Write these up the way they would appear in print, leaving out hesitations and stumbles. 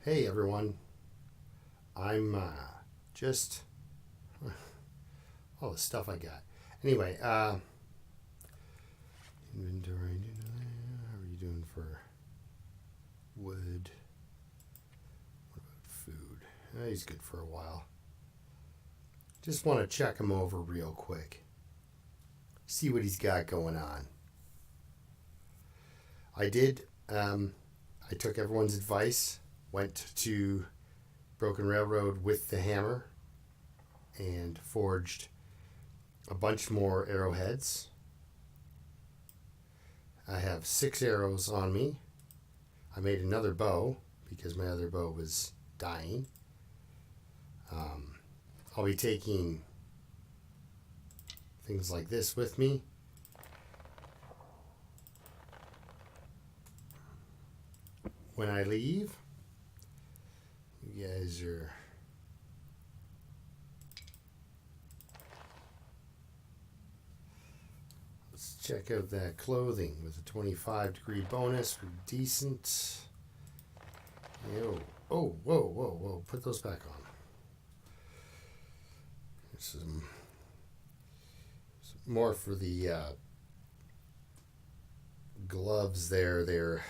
Hey everyone, I'm just all the stuff I got. Anyway, inventory. How are you doing for wood? What about food? He's good for a while. Just want to check him over real quick. See what he's got going on. I did. I took everyone's advice. Went to Broken Railroad with the hammer and forged a bunch more arrowheads. I have 6 arrows on me. I made another bow because my other bow was dying. I'll be taking things like this with me. When I leave, you guys are let's check out that clothing with a 25-degree bonus for decent. Oh, whoa. Put those back on. This is more for the gloves there. They're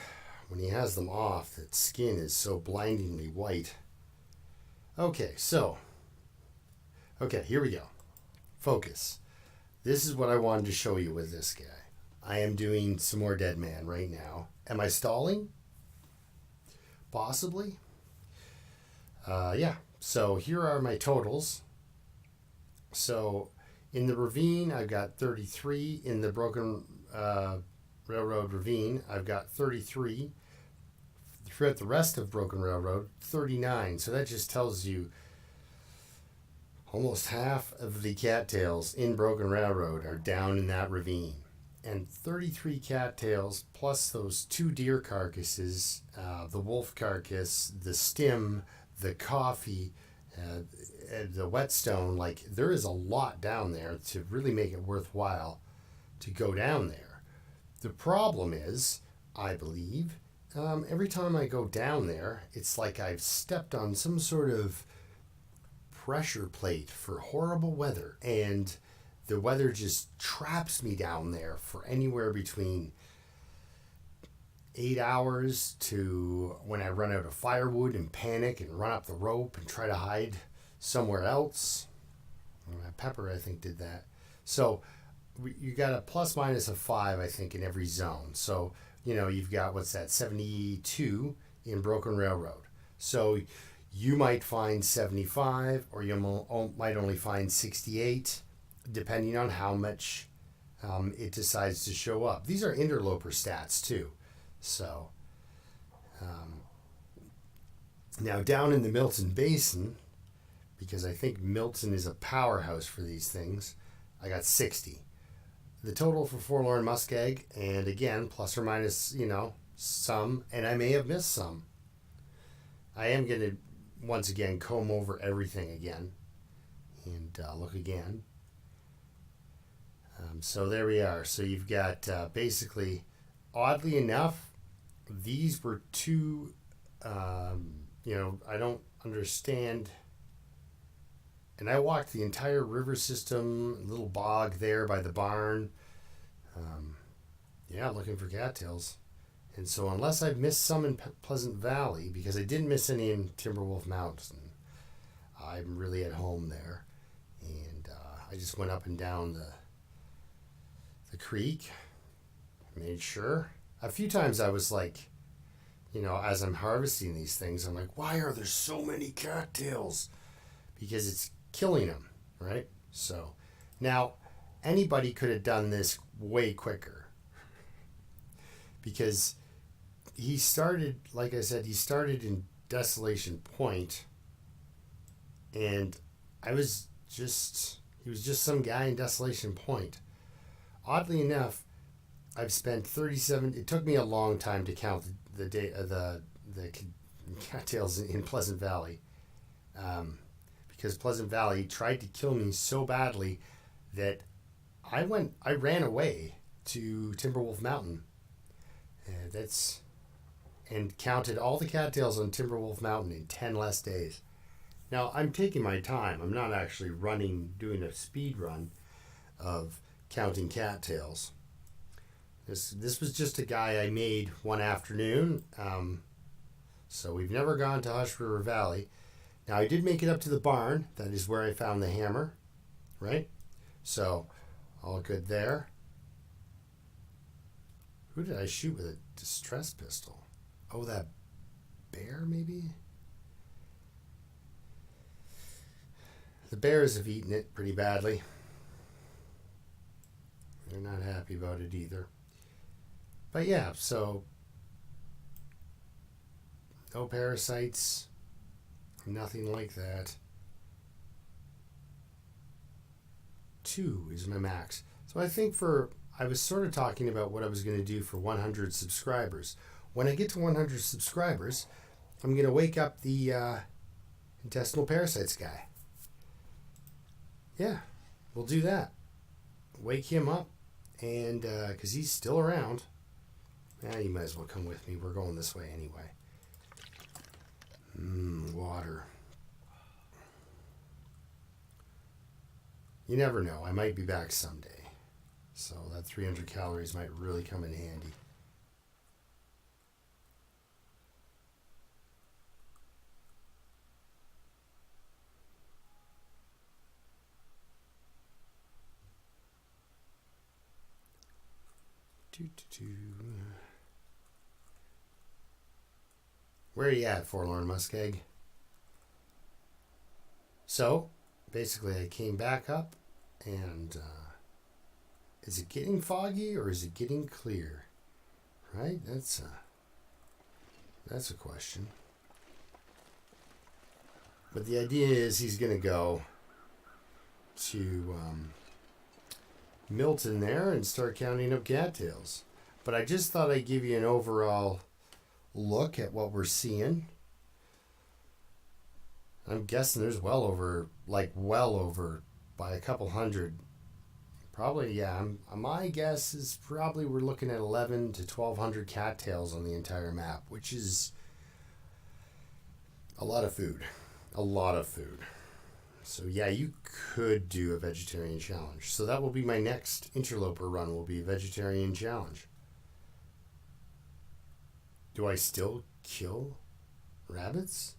when he has them off, that skin is so blindingly white. Okay, here we go. Focus. This is what I wanted to show you with this guy. I am doing some more Dead Man right now. Am I stalling? Possibly. Yeah. So here are my totals. So in the ravine, I've got 33. In the Broken Railroad ravine, I've got 33. Throughout the rest of Broken Railroad, 39. So that just tells you almost half of the cattails in Broken Railroad are down in that ravine. And 33 cattails plus those 2 deer carcasses, the wolf carcass, the stim, the coffee, the whetstone. Like, there is a lot down there to really make it worthwhile to go down there. The problem is, I believe, every time I go down there, it's like I've stepped on some sort of pressure plate for horrible weather, and the weather just traps me down there for anywhere between 8 hours to when I run out of firewood and panic and run up the rope and try to hide somewhere else. Pepper, I think, did that. So you got a plus minus of 5, I think, in every zone. So, you've got, 72 in Broken Railroad. So you might find 75, or you might only find 68, depending on how much it decides to show up. These are interloper stats, too. So now down in the Milton Basin, because I think Milton is a powerhouse for these things, I got 60. The total for Forlorn Muskeg, and again, plus or minus, some, and I may have missed some. I am going to, once again, comb over everything again and look again. So there we are. So you've got basically, oddly enough, these were 2, I don't understand. And I walked the entire river system, little bog there by the barn. Looking for cattails. And so unless I've missed some in Pleasant Valley, because I didn't miss any in Timberwolf Mountain, I'm really at home there. And I just went up and down the creek, made sure. A few times I was like, as I'm harvesting these things, I'm like, why are there so many cattails? Because it's killing them, right? So now anybody could have done this way quicker, because he started, like I said, in Desolation Point, and he was just some guy in Desolation Point. Oddly enough, I've spent 37. It took me a long time to count the cattails in Pleasant Valley. Because Pleasant Valley tried to kill me so badly that I ran away to Timberwolf Mountain. and counted all the cattails on Timberwolf Mountain in 10 less days. Now, I'm taking my time. I'm not actually doing a speed run of counting cattails. This was just a guy I made one afternoon. So we've never gone to Hush River Valley. Now, I did make it up to the barn. That is where I found the hammer, right? So, all good there. Who did I shoot with a distress pistol? Oh, that bear, maybe? The bears have eaten it pretty badly. They're not happy about it either. But yeah, so no parasites, nothing like that. 2 is my max. So I think I was sort of talking about what I was going to do for 100 subscribers. When I get to 100 subscribers, I'm going to wake up the intestinal parasites guy. Yeah, we'll do that. Wake him up, and because he's still around. You might as well come with me. We're going this way anyway. Water. You never know. I might be back someday. So that 300 calories might really come in handy. Where are you at, Forlorn Muskeg? So, basically I came back up and is it getting foggy or is it getting clear? Right? That's a question. But the idea is he's going to go to Milton there and start counting up cattails. But I just thought I'd give you an overall look at what we're seeing. I'm guessing there's well over by a couple hundred. Probably, yeah. My guess is probably we're looking at 11 to 1,200 cattails on the entire map, which is a lot of food. A lot of food. So yeah, you could do a vegetarian challenge. So that will be my next interloper run, will be a vegetarian challenge. Do I still kill rabbits?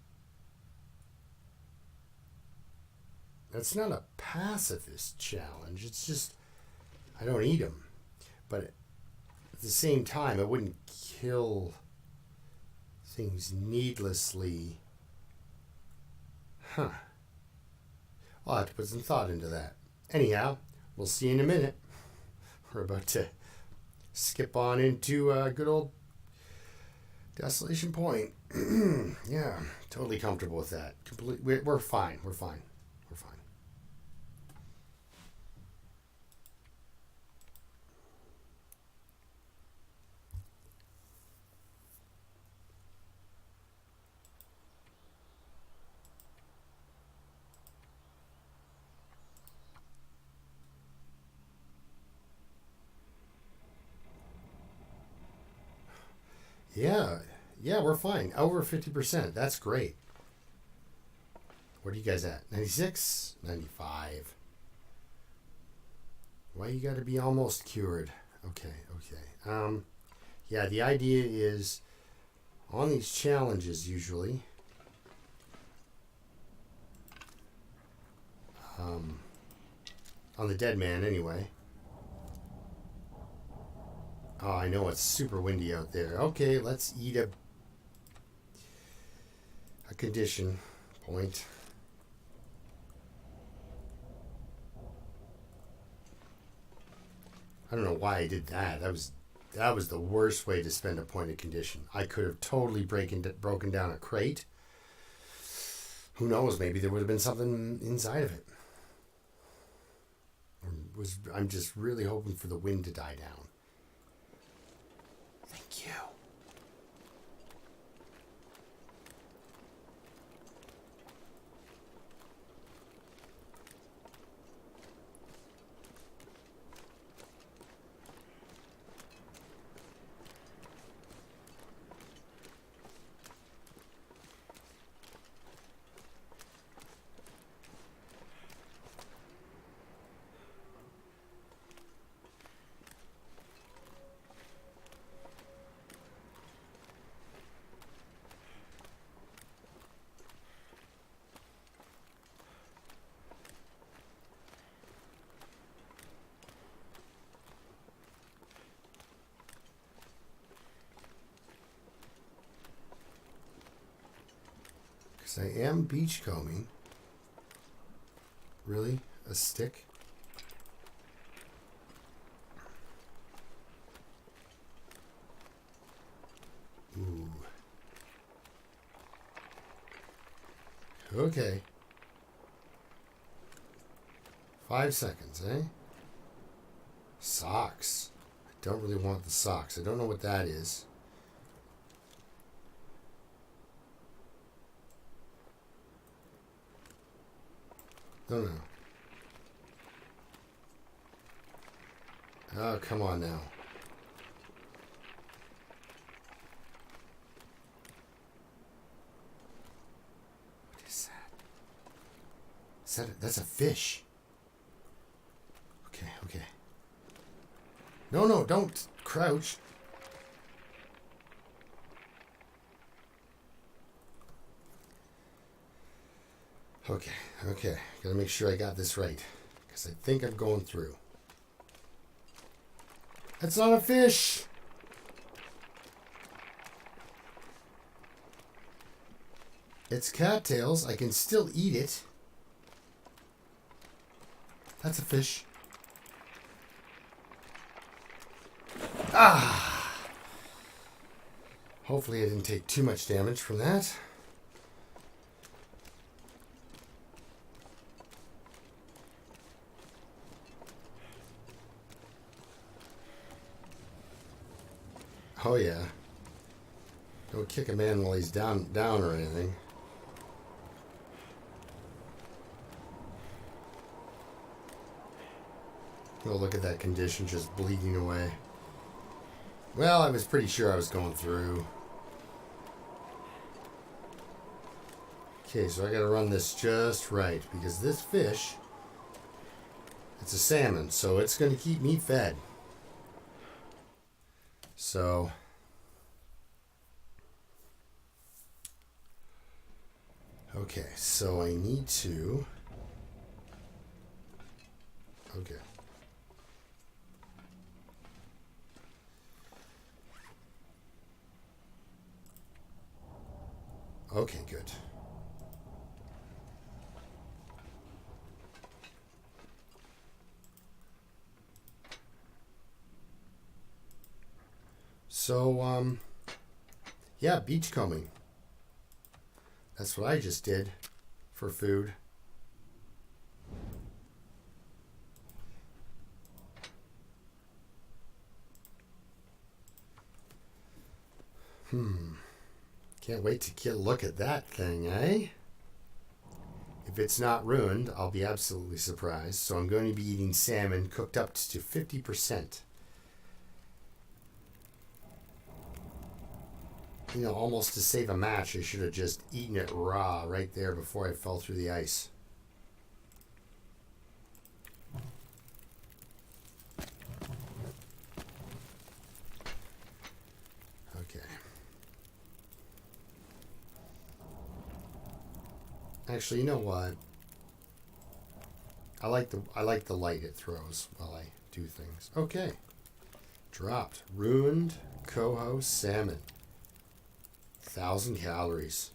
That's not a pacifist challenge. It's just, I don't eat them. But at the same time, I wouldn't kill things needlessly. I'll have to put some thought into that. Anyhow, we'll see you in a minute. We're about to skip on into good old Desolation Point. Yeah, totally comfortable with that. We're fine. We're fine. We're fine. Yeah, we're fine. Over 50%. That's great. What are you guys at? 96? 95. Why you got to be almost cured? Okay. Yeah, the idea is on these challenges usually, on the Dead Man anyway. Oh, I know it's super windy out there. Okay, let's eat a condition point. I don't know why I did that. That was the worst way to spend a point of condition. I could have totally broken down a crate. Who knows? Maybe there would have been something inside of it. I'm just really hoping for the wind to die down. Thank you. Because I am beachcombing. Really? A stick? Ooh. Okay. 5 seconds, eh? Socks. I don't really want the socks. I don't know what that is. No. Oh, come on now. What is that? That's a fish. Okay. No, don't crouch. Okay. Gotta make sure I got this right. Because I think I'm going through. That's not a fish! It's cattails. I can still eat it. That's a fish. Ah! Hopefully I didn't take too much damage from that. Oh yeah. Don't kick a man while he's down or anything. Oh, look at that condition just bleeding away. Well, I was pretty sure I was going through. Okay, so I gotta run this just right, because this fish, it's a salmon, so it's gonna keep me fed. So, okay, so I need to, okay. Okay, good. So, yeah, beachcombing. That's what I just did for food. Can't wait to get a look at that thing, eh? If it's not ruined, I'll be absolutely surprised. So I'm going to be eating salmon cooked up to 50%. You know, almost to save a match, I should have just eaten it raw right there before I fell through the ice. Okay. Actually, you know what? I like the light it throws while I do things. Okay. Dropped. Ruined coho salmon. 1,000 calories.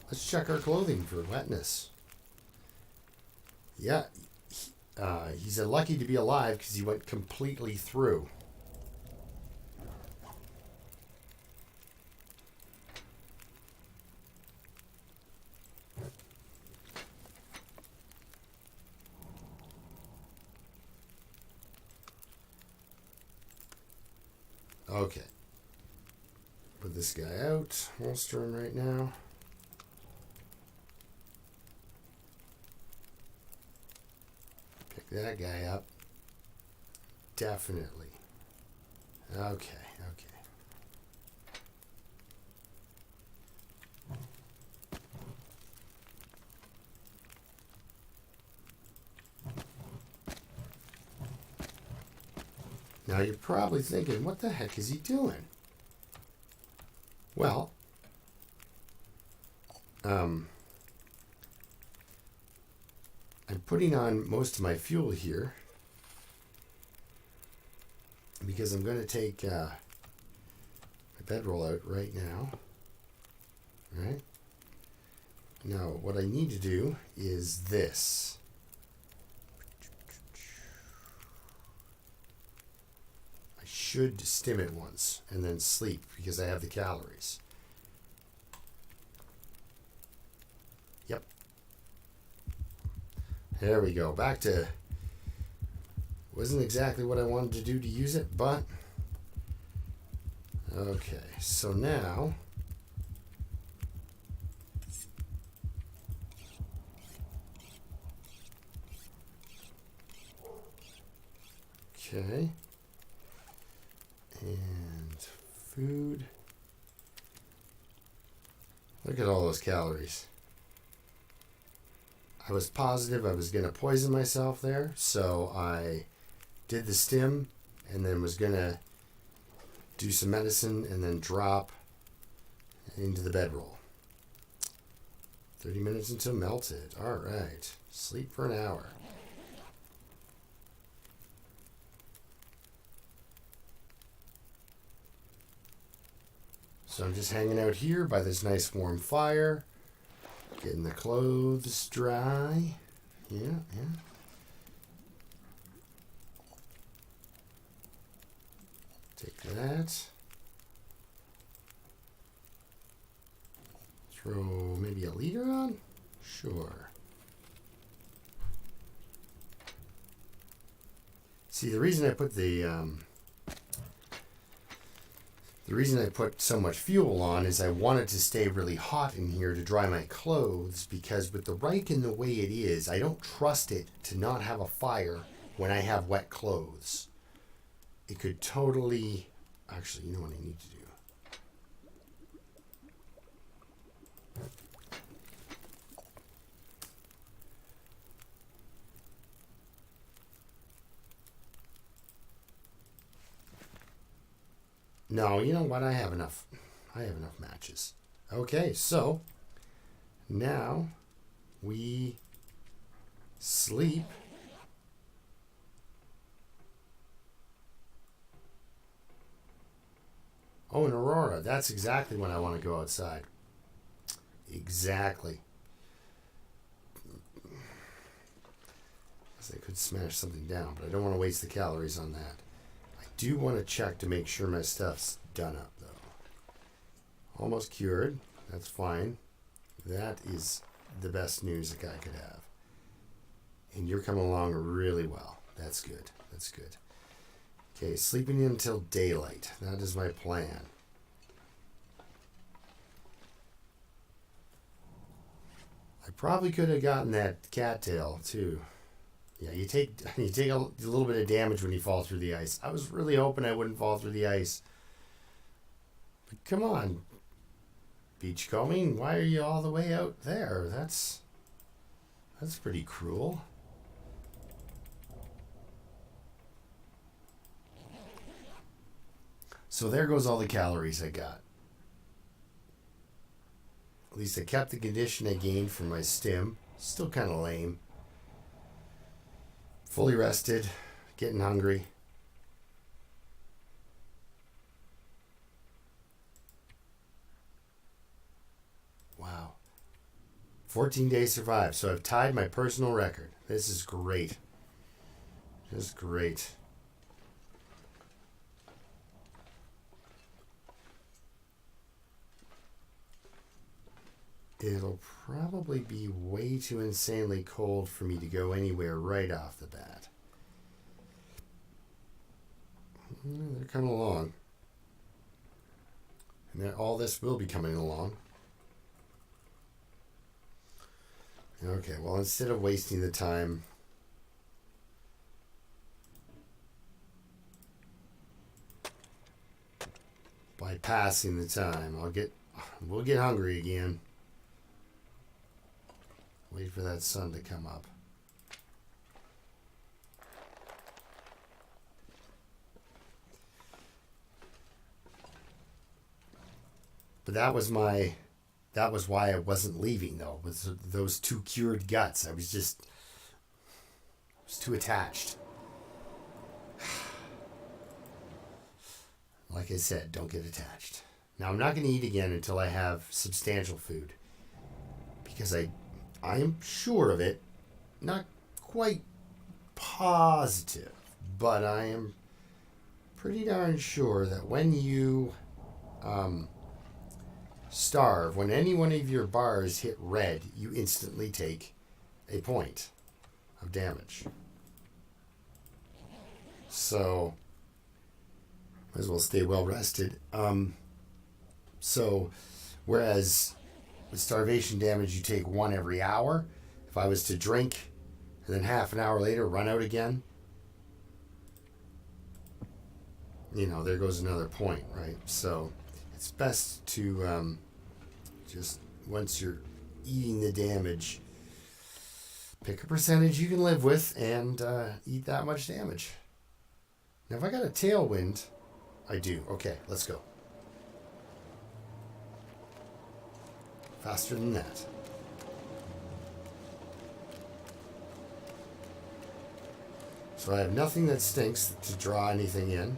Let's check our clothing for wetness. Yeah, he's lucky to be alive because he went completely through. Okay. Put this guy out. Holster him right now. Pick that guy up. Definitely. Okay. Now you're probably thinking, what the heck is he doing? Well, I'm putting on most of my fuel here because I'm going to take my bedroll out right now. Right? Now, what I need to do is this. I should stim it once and then sleep because I have the calories. Yep. There we go. Back to... Wasn't exactly what I wanted to do to use it, but... Okay, so now... Okay. And food. Look at all those calories. I was positive I was going to poison myself there, so I did the stim and then was going to do some medicine and then drop into the bedroll. 30 minutes until melted. All right. Sleep for an hour. So I'm just hanging out here by this nice warm fire, getting the clothes dry. Yeah. Take that. Throw maybe a liter on? Sure. See, the reason I put so much fuel on is I wanted to stay really hot in here to dry my clothes, because with the Riken the way it is, I don't trust it to not have a fire when I have wet clothes. It could totally... Actually, you know what I need to do? No, you know what? I have enough matches. Okay, so now we sleep. Oh, an aurora. That's exactly when I want to go outside. Exactly. I could smash something down, but I don't want to waste the calories on that. I do want to check to make sure my stuff's done up, though. Almost cured. That's fine. That is the best news a guy could have. And you're coming along really well. That's good. That's good. Okay, sleeping until daylight. That is my plan. I probably could have gotten that cattail, too. Yeah, you take a little bit of damage when you fall through the ice. I was really hoping I wouldn't fall through the ice. But come on, Beachcombing, why are you all the way out there? That's pretty cruel. So there goes all the calories I got. At least I kept the condition I gained from my stim. Still kind of lame. Fully rested, getting hungry. Wow. 14 days survived, so I've tied my personal record. This is great. Just great. It'll probably be way too insanely cold for me to go anywhere right off the bat. They're coming along. And all this will be coming along. Okay, well, instead of wasting the time by passing the time, we'll get hungry again. Wait for that sun to come up. But that was why I wasn't leaving, though, with those two cured guts. I was too attached. Like I said, don't get attached. Now, I'm not going to eat again until I have substantial food. Because I am sure of it. Not quite positive. But I am pretty darn sure that when you starve, when any one of your bars hit red, you instantly take a point of damage. So, might as well stay well rested. So, whereas with starvation damage, you take one every hour. If I was to drink and then half an hour later run out again, there goes another point, right? So, it's best to just, once you're eating the damage, pick a percentage you can live with and eat that much damage. Now, if I got a tailwind, I do. Okay, let's go. Faster than that. So I have nothing that stinks to draw anything in.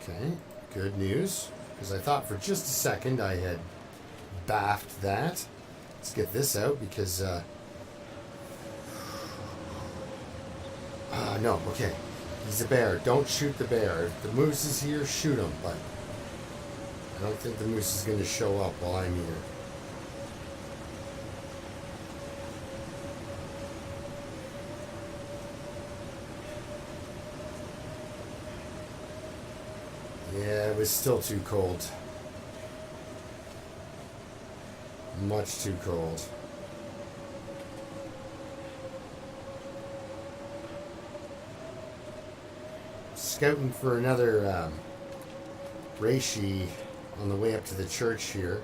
Okay, good news. Because I thought for just a second I had baffed that. Let's get this out because... no, okay. He's a bear. Don't shoot the bear. If the moose is here, shoot him. But I don't think the moose is going to show up while I'm here. Yeah, it was still too cold. Much too cold. Scouting for another reishi on the way up to the church here.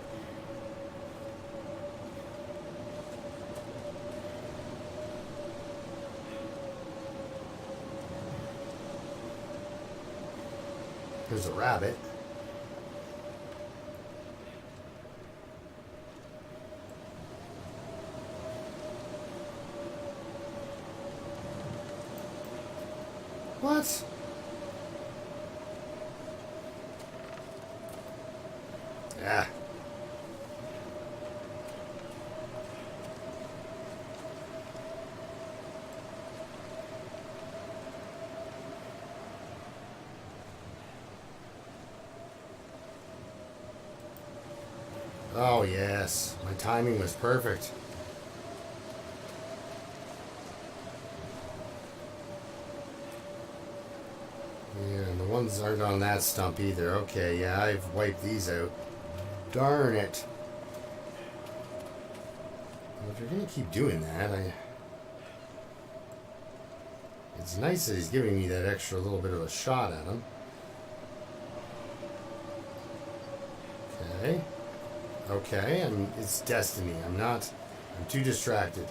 There's a rabbit. What? Yeah. Oh, yes. My timing was perfect. Yeah, and the ones aren't on that stump either. Okay, yeah, I've wiped these out. Darn it. Well, if you're going to keep doing that, it's nice that he's giving me that extra little bit of a shot at him. Okay. Okay, it's destiny. I'm too distracted.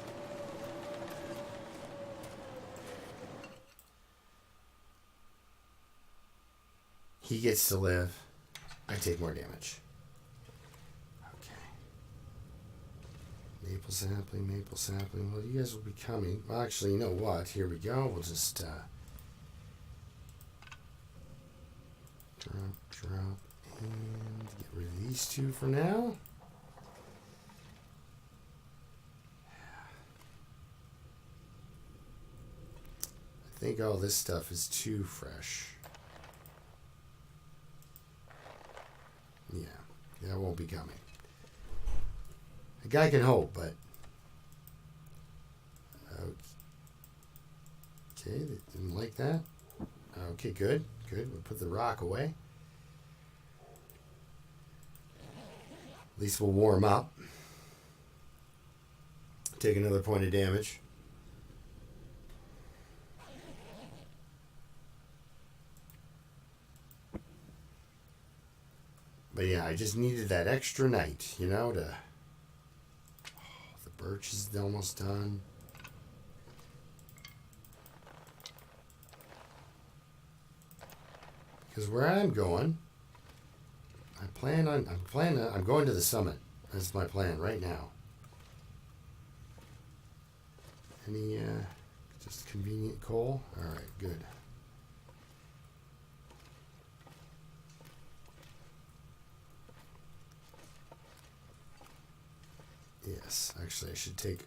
He gets to live. I take more damage. Okay. Maple sapling. Well, you guys will be coming. Well, actually, you know what? Here we go. We'll just drop, and get rid of these two for now. I think all this stuff is too fresh. Yeah, that won't be coming. A guy can hope, but... Okay, they didn't like that. Okay, good. We'll put the rock away. At least we'll warm up. Take another point of damage. But yeah, I just needed that extra night, to... Oh, the birch is almost done. Because where I'm going, I'm going to the summit. That's my plan right now. Any just convenient coal? All right, good. Yes, actually I should take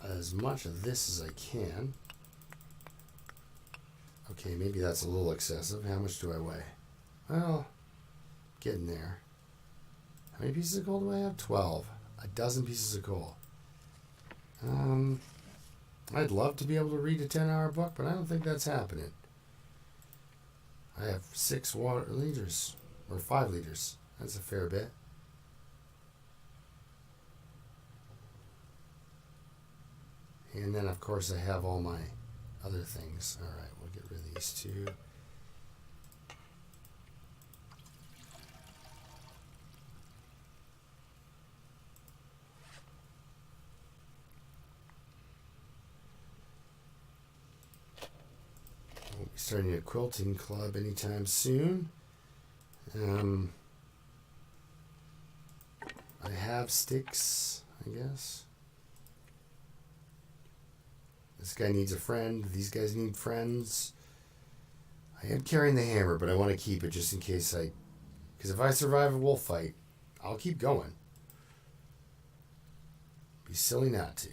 as much of this as I can. Okay, maybe that's a little excessive. How much do I weigh? Well, getting there. How many pieces of coal do I have? 12. A dozen pieces of coal. I'd love to be able to read a 10-hour book, but I don't think that's happening. I have 6 water liters, or 5 liters. That's a fair bit. And then, of course, I have all my other things. All right, we'll get rid of these two. Won't be starting a quilting club anytime soon. I have sticks, I guess. This guy needs a friend. These guys need friends. I am carrying the hammer, but I want to keep it just in case because if I survive a wolf fight, I'll keep going. Be silly not to.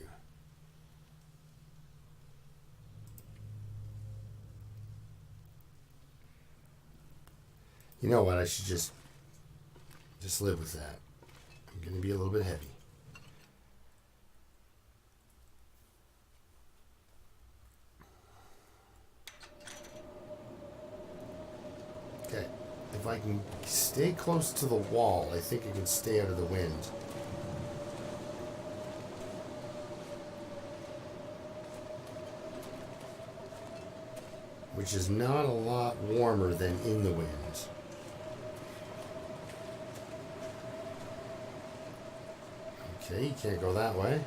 You know what? I should just live with that. I'm going to be a little bit heavy. Okay. If I can stay close to the wall, I think I can stay out of the wind. Which is not a lot warmer than in the wind. Okay, you can't go that way.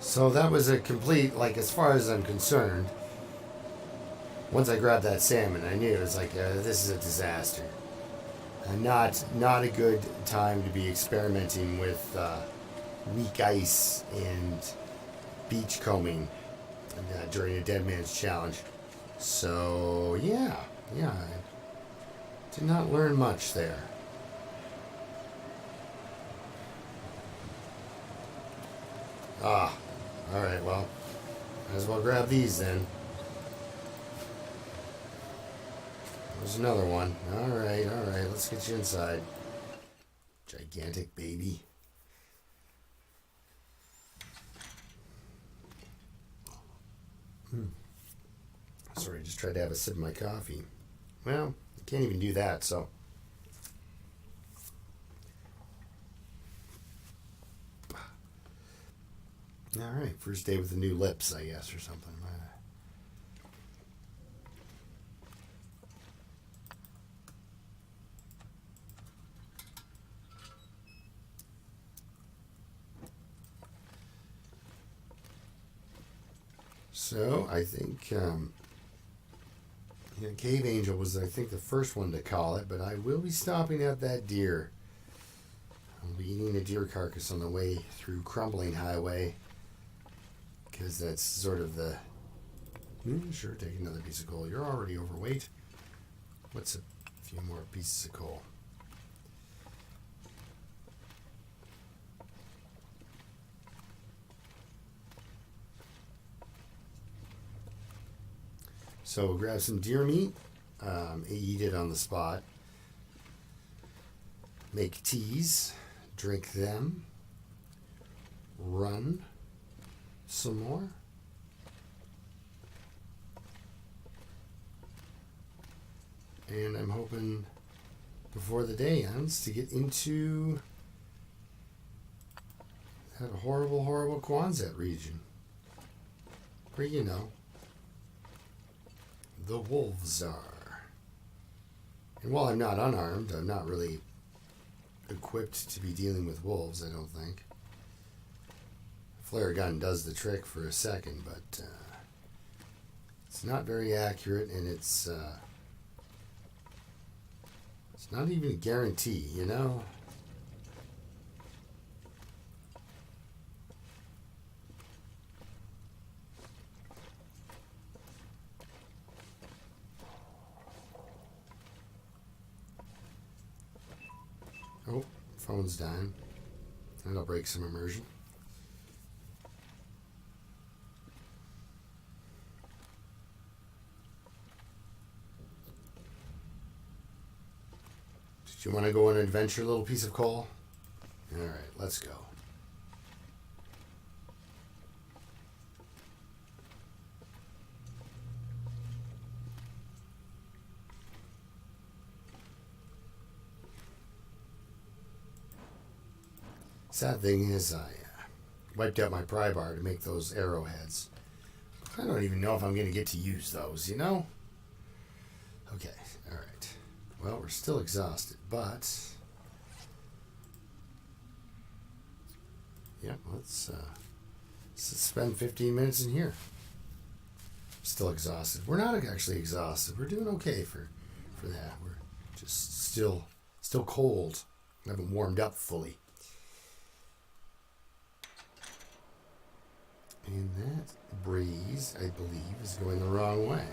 So that was a complete, like, as far as I'm concerned, once I grabbed that salmon, I knew it was like, this is a disaster. Not a good time to be experimenting with weak ice and beach combing during a Dead Man's Challenge. So, yeah, I did not learn much there. Alright, well, might as well grab these then. There's another one. Alright, let's get you inside. Gigantic baby. Sorry, just tried to have a sip of my coffee. Well, I can't even do that, so. Alright, first day with the new lips, I guess, or something. So, I think Cave Angel was, I think, the first one to call it, but I will be stopping at that deer. I'll be eating a deer carcass on the way through Crumbling Highway, because that's sort of the... Sure, take another piece of coal. You're already overweight. What's a few more pieces of coal? So we'll grab some deer meat, eat it on the spot, make teas, drink them, run some more, And I'm hoping before the day ends to get into that horrible, horrible Quonset region. Where, you know, the wolves are. And while I'm not unarmed, I'm not really equipped to be dealing with wolves, I don't think. Flare gun does the trick for a second, but it's not very accurate, and it's not even a guarantee, you know? Oh, phone's dying. That'll break some immersion. Did you want to go on an adventure, little piece of coal? All right, let's go. Sad thing is, I wiped out my pry bar to make those arrowheads. I don't even know if I'm going to get to use those, you know? Okay, all right. Well, we're still exhausted, but... yeah, let's spend 15 minutes in here. Still exhausted. We're not actually exhausted. We're doing okay for that. We're just still cold. We haven't warmed up fully. And that breeze, I believe, is going the wrong way.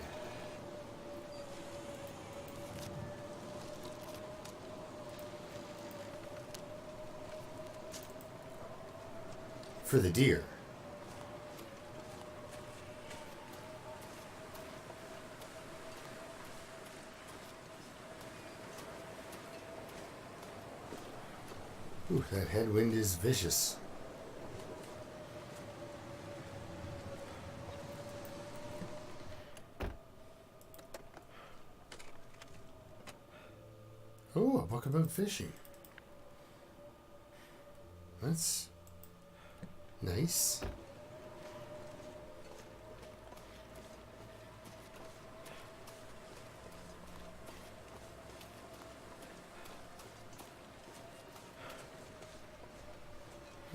For the deer. Ooh, that headwind is vicious. Oh, a book about fishing. That's nice.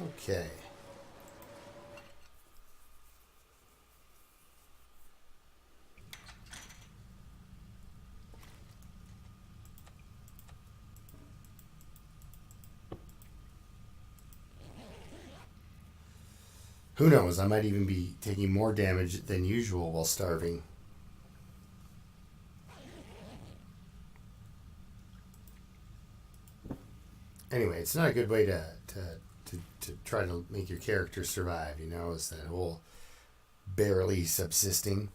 Okay. Who knows? I might even be taking more damage than usual while starving. Anyway, it's not a good way to try to make your character survive, you know? It's that whole barely subsisting.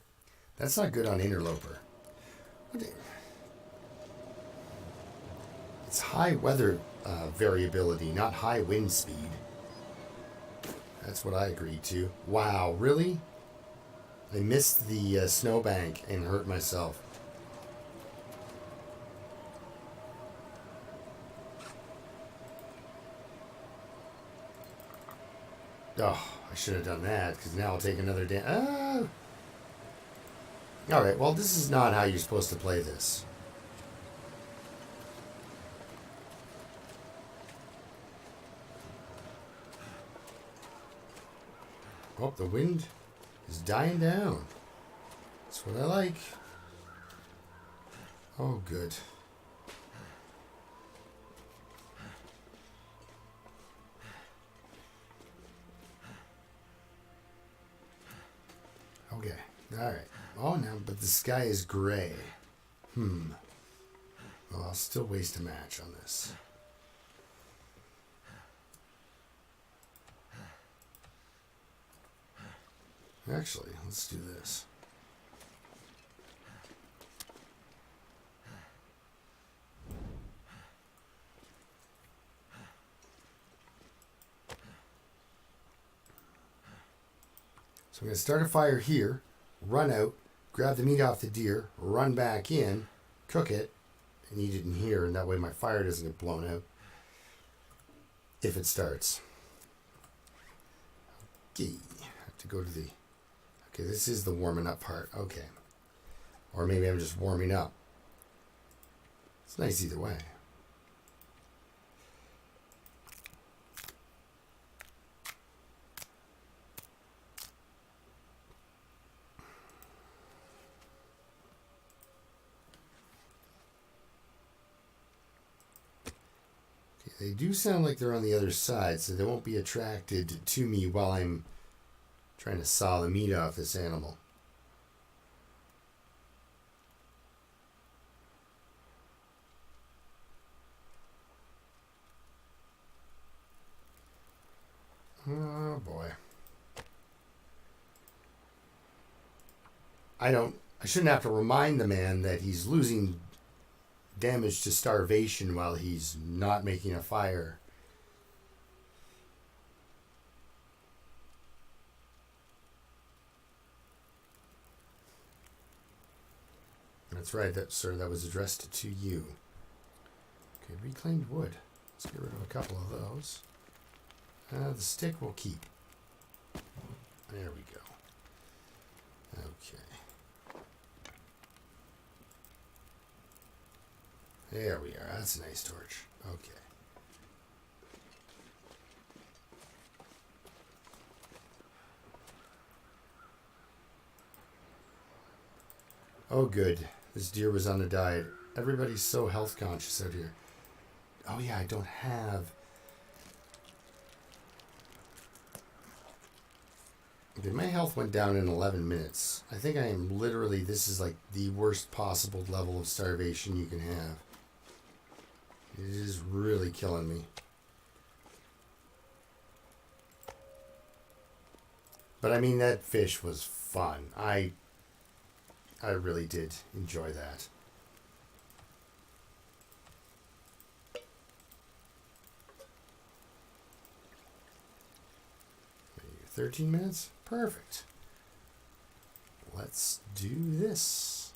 That's not good on Interloper. It's high weather variability, not high wind speed. That's what I agreed to. Wow, really? I missed the snowbank and hurt myself. Oh, I should have done that, because now I'll take another damage. Alright, well, this is not how you're supposed to play this. Oh, the wind is dying down. That's what I like. Oh, good. Okay, alright. Oh, now, but the sky is gray. Well, I'll still waste a match on this. Actually, let's do this. So I'm going to start a fire here, run out, grab the meat off the deer, run back in, cook it, and eat it in here, and that way my fire doesn't get blown out if it starts. Okay, I have to go to the... Okay, this is the warming up part. Okay. Or maybe I'm just warming up. It's nice either way. Okay, they do sound like they're on the other side, so they won't be attracted to me while I'm trying to saw the meat off this animal. Oh boy. I shouldn't have to remind the man that he's losing damage to starvation while he's not making a fire. That's right, sir, that was addressed to you. Okay, reclaimed wood. Let's get rid of a couple of those. The stick we'll keep. There we go. Okay. There we are. That's a nice torch. Okay. Oh, good. This deer was on a diet. Everybody's so health conscious out here. Oh, yeah, I don't have... Okay, my health went down in 11 minutes. I think I am literally... This is like the worst possible level of starvation you can have. It is really killing me. But I mean, that fish was fun. I really did enjoy that. 13 minutes? Perfect. Let's do this.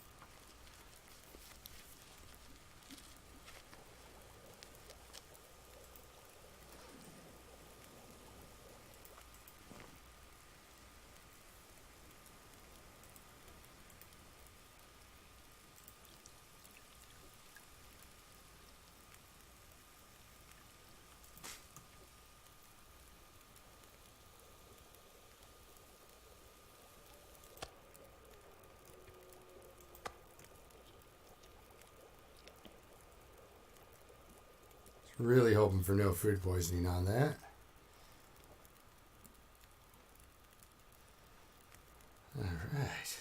Really hoping for no food poisoning on that. All right.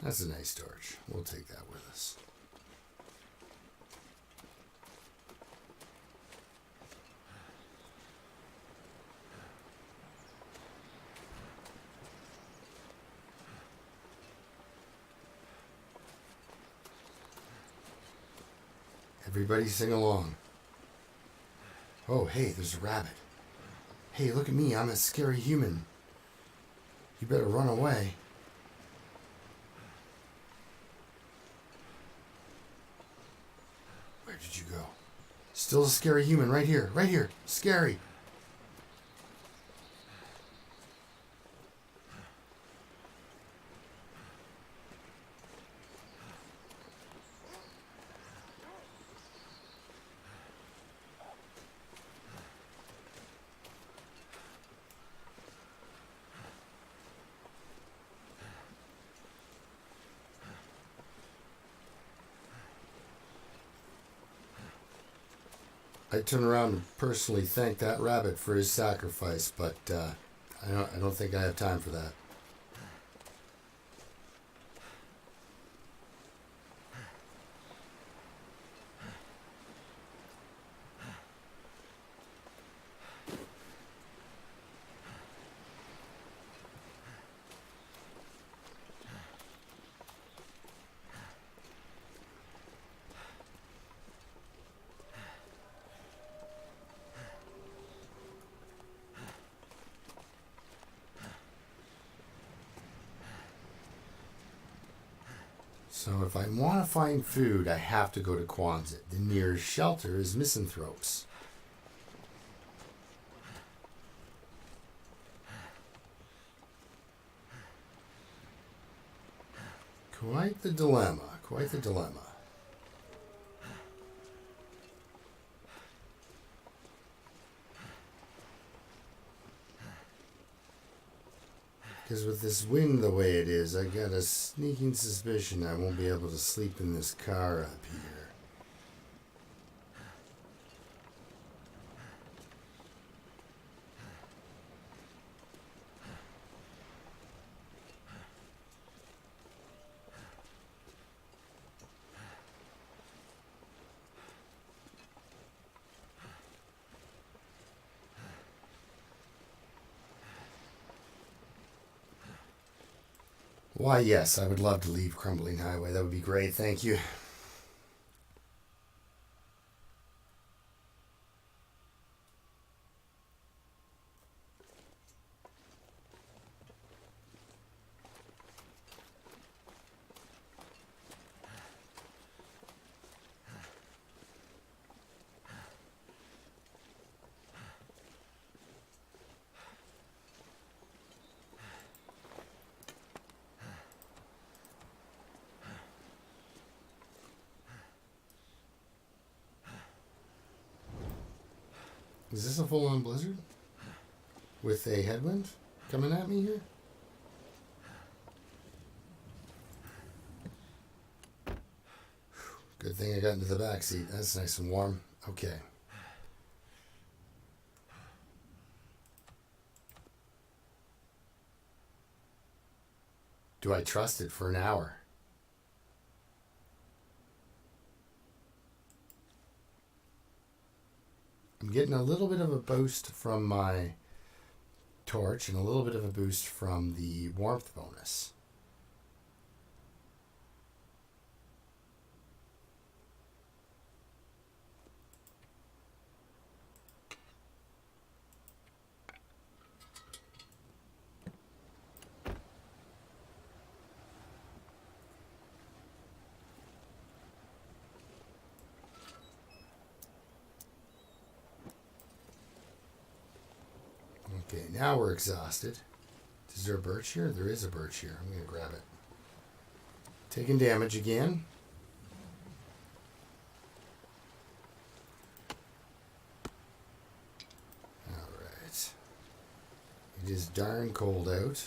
That's a nice torch. We'll take that with us. Everybody sing along. Oh, hey, there's a rabbit. Hey, look at me, I'm a scary human. You better run away. Where did you go? Still a scary human, right here, scary. I turn around and personally thank that rabbit for his sacrifice, but I don't think I have time for that. So if I want to find food, I have to go to Quonset. The nearest shelter is Misanthropes. Quite the dilemma. Quite the dilemma. Because with this wind the way it is, I got a sneaking suspicion I won't be able to sleep in this car up here. Why, yes, I would love to leave Crumbling Highway. That would be great. Thank you. Is this a full-on blizzard? With a headwind coming at me here? Good thing I got into the back seat. That's nice and warm. Okay. Do I trust it for an hour? I'm getting a little bit of a boost from my torch and a little bit of a boost from the warmth bonus. Okay, now we're exhausted. Is there a birch here? There is a birch here. I'm going to grab it. Taking damage again. Alright. It is darn cold out.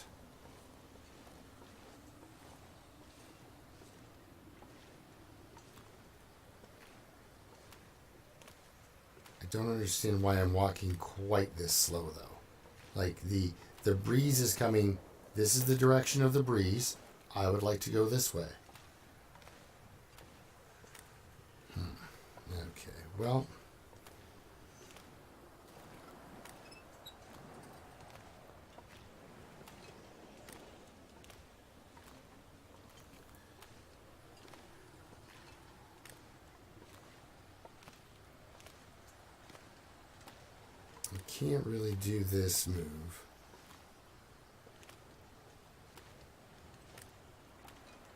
I don't understand why I'm walking quite this slow, though. Like, the breeze is coming. This is the direction of the breeze. I would like to go this way. Okay, well. I can't really do this move.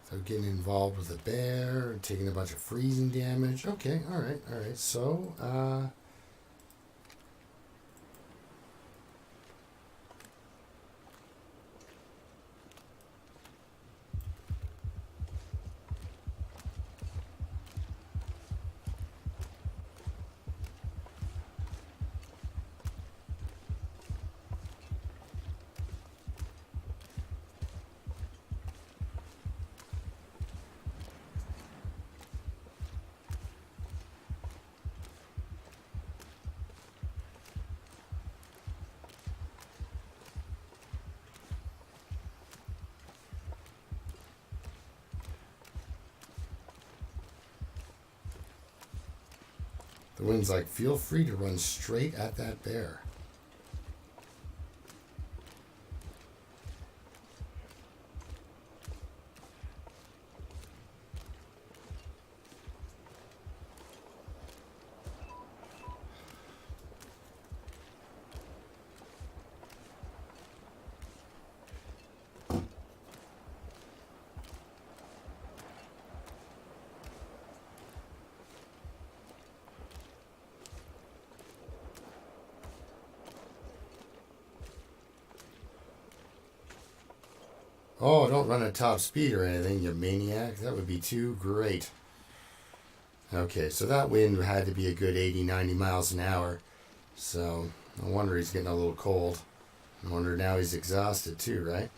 So getting involved with a bear and taking a bunch of freezing damage. Okay, alright. So, the wind's like, feel free to run straight at that bear. Oh, don't run at top speed or anything, you maniac. That would be too great. Okay, so that wind had to be a good 80, 90 miles an hour. So, no wonder he's getting a little cold. No wonder now he's exhausted too, right?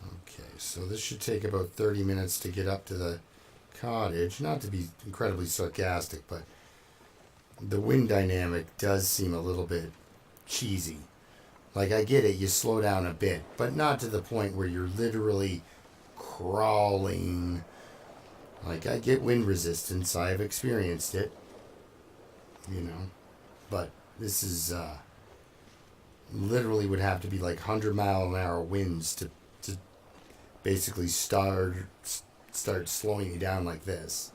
Okay, so this should take about 30 minutes to get up to the cottage. Not to be incredibly sarcastic, but the wind dynamic does seem a little bit cheesy. Like, I get it, you slow down a bit, but not to the point where you're literally crawling. Like, I get wind resistance, I've experienced it, you know, but this is literally would have to be like 100-mile-an-hour winds to basically start slowing you down like this.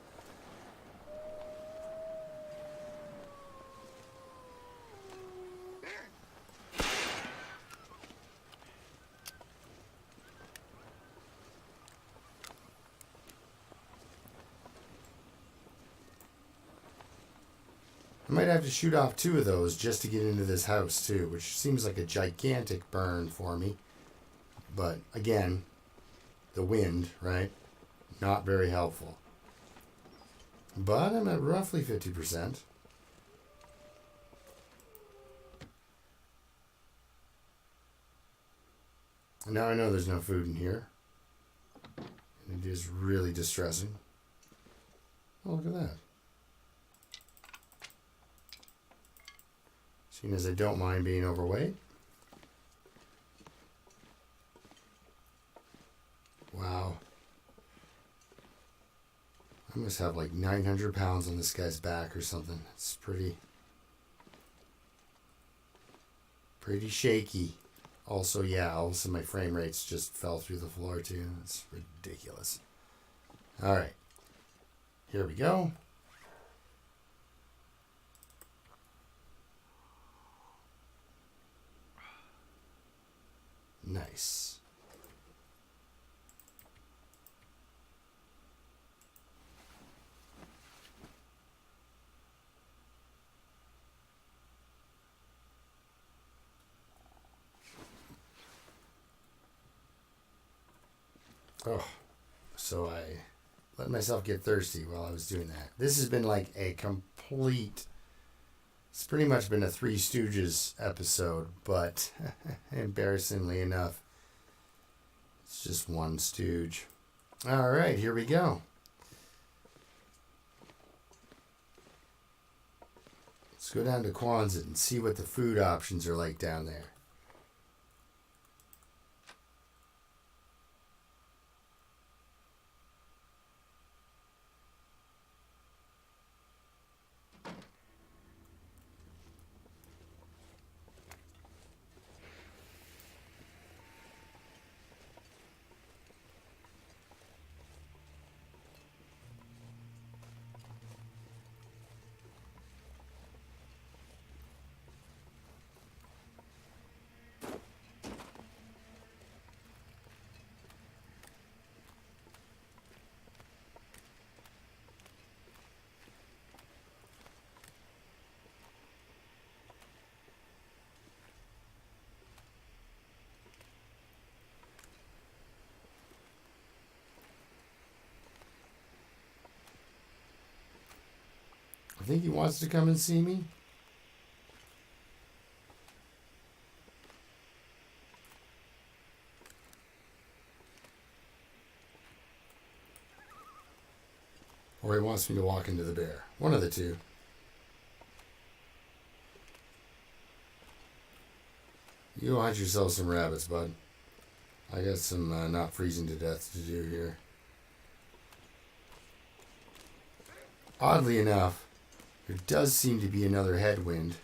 I might have to shoot off 2 of those just to get into this house too, which seems like a gigantic burn for me. But again, the wind, right? Not very helpful. But I'm at roughly 50%. Now I know there's no food in here. And it is really distressing. Oh, look at that. Seeing as I don't mind being overweight. Wow. I must have like 900 pounds on this guy's back or something. It's pretty shaky. Also, yeah, all of a sudden my frame rates just fell through the floor too. It's ridiculous. All right. Here we go. Nice. Oh, so I let myself get thirsty while I was doing that. This has been like a complete... It's pretty much been a Three Stooges episode, but embarrassingly enough, it's just one stooge. All right, here we go. Let's go down to Quonset and see what the food options are like down there. I think he wants to come and see me. Or he wants me to walk into the bear. One of the two. You go hunt yourself some rabbits, bud. I got some not freezing to death to do here. Oddly enough, there does seem to be another headwind,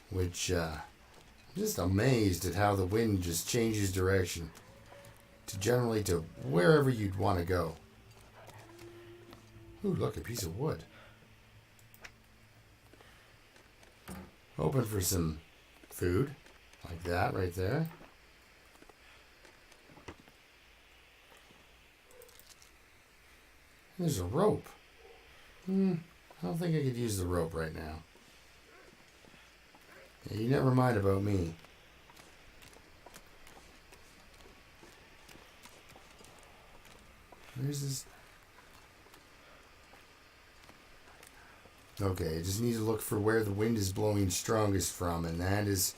which I'm just amazed at how the wind just changes direction to generally to wherever you'd want to go. Ooh, look, a piece of wood. Hoping for some food, like that right there. There's a rope. I don't think I could use the rope right now. Yeah, you never mind about me. Where's this? Okay, I just need to look for where the wind is blowing strongest from, and that is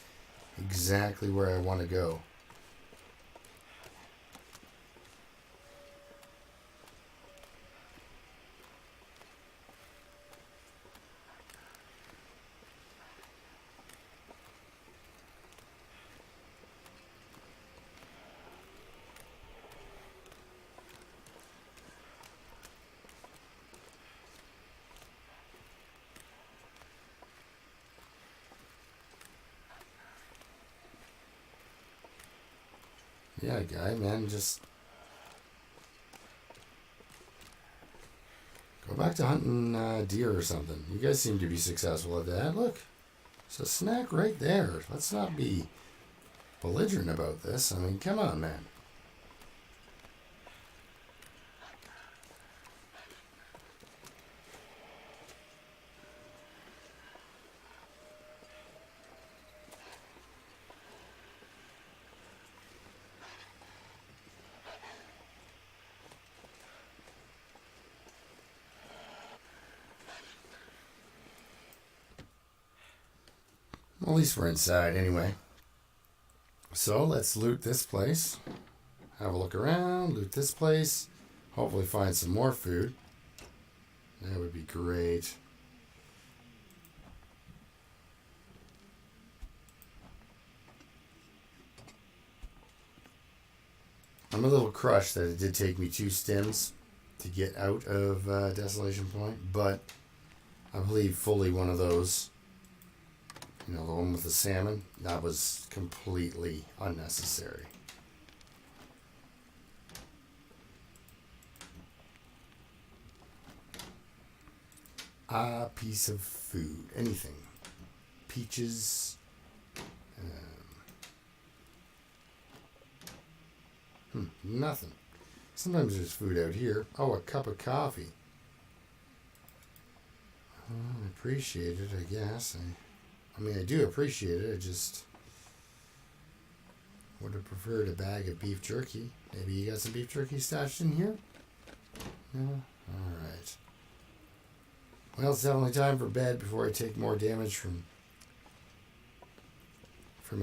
exactly where I want to go. Yeah, guy, man, just go back to hunting deer or something. You guys seem to be successful at that. Look, it's a snack right there. Let's not be belligerent about this. I mean, come on, man. Well, at least we're inside anyway. So let's loot this place. Have a look around, loot this place. Hopefully find some more food. That would be great. I'm a little crushed that it did take me 2 stims to get out of Desolation Point, but I believe fully one of those, you know, the one with the salmon, that was completely unnecessary. A piece of food, anything. Peaches. Nothing. Sometimes there's food out here. Oh, a cup of coffee. I appreciate it, I guess. I mean, I do appreciate it. I just would have preferred a bag of beef jerky. Maybe you got some beef jerky stashed in here? No? Alright. Well, it's definitely time for bed before I take more damage from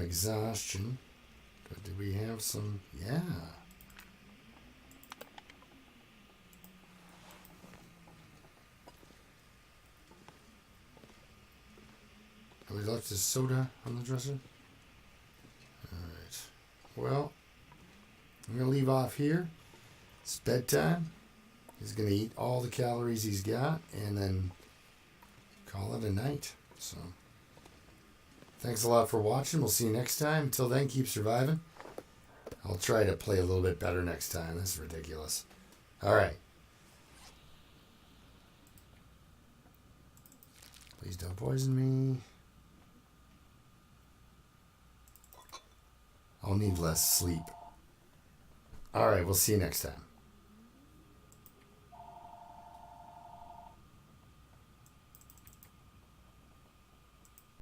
exhaustion. But do we have some? Yeah. Have we left his soda on the dresser? Alright. Well, I'm going to leave off here. It's bedtime. He's going to eat all the calories he's got and then call it a night. So, thanks a lot for watching. We'll see you next time. Until then, keep surviving. I'll try to play a little bit better next time. This is ridiculous. Alright. Please don't poison me. I'll need less sleep. Alright, we'll see you next time.